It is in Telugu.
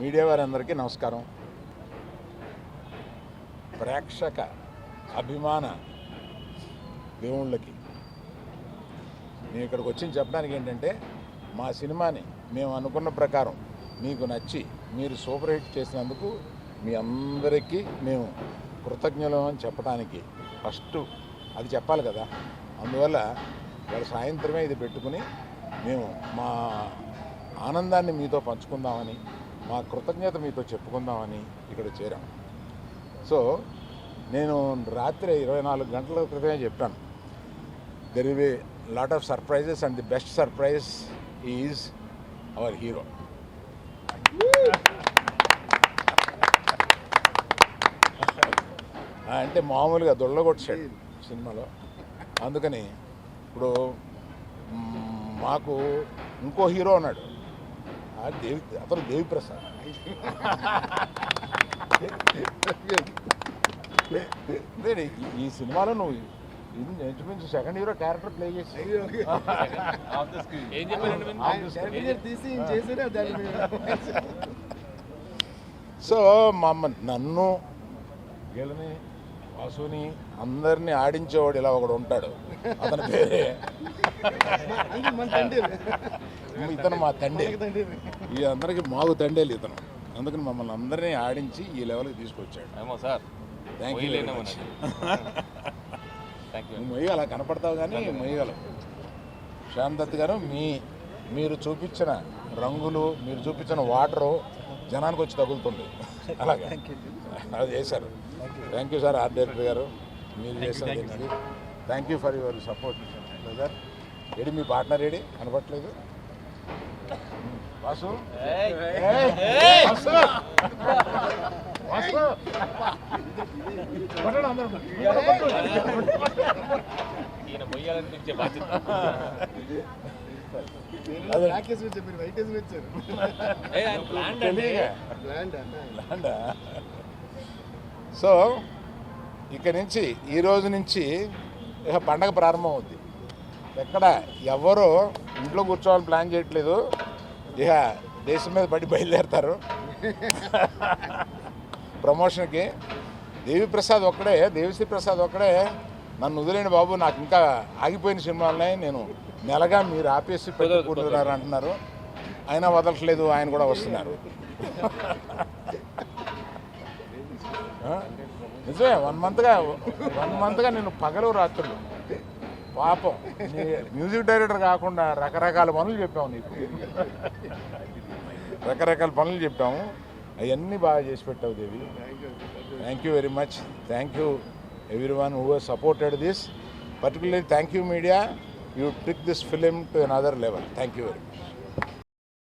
మీడియా వారందరికీ నమస్కారం. ప్రేక్షక అభిమాన దేవుళ్ళకి నేను ఇక్కడికి వచ్చి చెప్పడానికి ఏంటంటే, మా సినిమాని మేము అనుకున్న ప్రకారం మీకు నచ్చి మీరు సూపర్ హిట్ చేసినందుకు మీ అందరికీ మేము కృతజ్ఞులం అని చెప్పడానికి ఫస్ట్ అది చెప్పాలి కదా. అందువల్ల వాళ్ళ సాయంత్రమే ఇది పెట్టుకుని మేము మా ఆనందాన్ని మీతో పంచుకుందామని, మా కృతజ్ఞత మీతో చెప్పుకుందామని ఇక్కడ చేరాం. సో నేను రాత్రి 24 గంటల క్రితమే చెప్పాను, there will be lot of surprises and the best surprise is our hero. అంటే మామూలుగా దొళ్ళగొట్టాడు సినిమాలో. అందుకని ఇప్పుడు మాకు ఇంకో హీరో ఉన్నాడు, అతను దేవిప్రసాద్. ఈ సినిమాలో నువ్వు ఇంచుమించు సెకండ్ హీరో క్యారెక్టర్ ప్లే చేసి సో నన్ను వీళ్ళని వాసుని అందరినీ ఆడించేవాడు ఇలా ఒకడు ఉంటాడు, అతని పేరే ఇతను మా తండ్రి. ఈ అందరికి మాకు తండేలు ఇతను. అందుకని మమ్మల్ని అందరినీ ఆడించి ఈ లెవెల్కి తీసుకొచ్చాడు. Thank you very much. మొయ్యగల కనపడతావు కానీ మొయ్యగలవు. శ్యామ్ దత్ గారు, మీరు చూపించిన రంగులు, మీరు చూపించిన వాటరు జనానికి వచ్చి తగులుతుంది. అలాగే అది చేశారు. Thank you sir. Art director గారు, మీరు చేసిన దీనికి thank you for your support. Brother ఏడి మీ పార్ట్నర్ ఏడి కనపట్లేదు? వాసు సో ఇక్కడి నుంచి ఈ రోజు నుంచి ఇక పండగ ప్రారంభం అవుద్ది. ఎక్కడ ఎవరు ఇంట్లో కూర్చోవాలని ప్లాన్ చేయట్లేదు, ఇక దేశం మీద పడి బయలుదేరుతారు ప్రమోషన్కి. దేవిశ్రీ ప్రసాద్ ఒక్కడే నన్ను వదిలేండి బాబు, నాకు ఇంకా ఆగిపోయిన సినిమాలనే నేను నెలగా మీరు ఆపేసి పెట్టుకుంటున్నారు అంటున్నారు. అయినా వదలట్లేదు, ఆయన కూడా వస్తున్నారు. నిజమే, 1 మంత్గా నేను పగలు రాత్రులు పాపం మ్యూజిక్ డైరెక్టర్ కాకుండా రకరకాల పనులు చెప్పాము నీకు, రకరకాల పనులు చెప్పాము. అవన్నీ బాగా చేసి పెట్టావు Devi. Thank you very much. Thank you everyone who has supported this. Particularly thank you media, you took this film to another level. Thank you very much.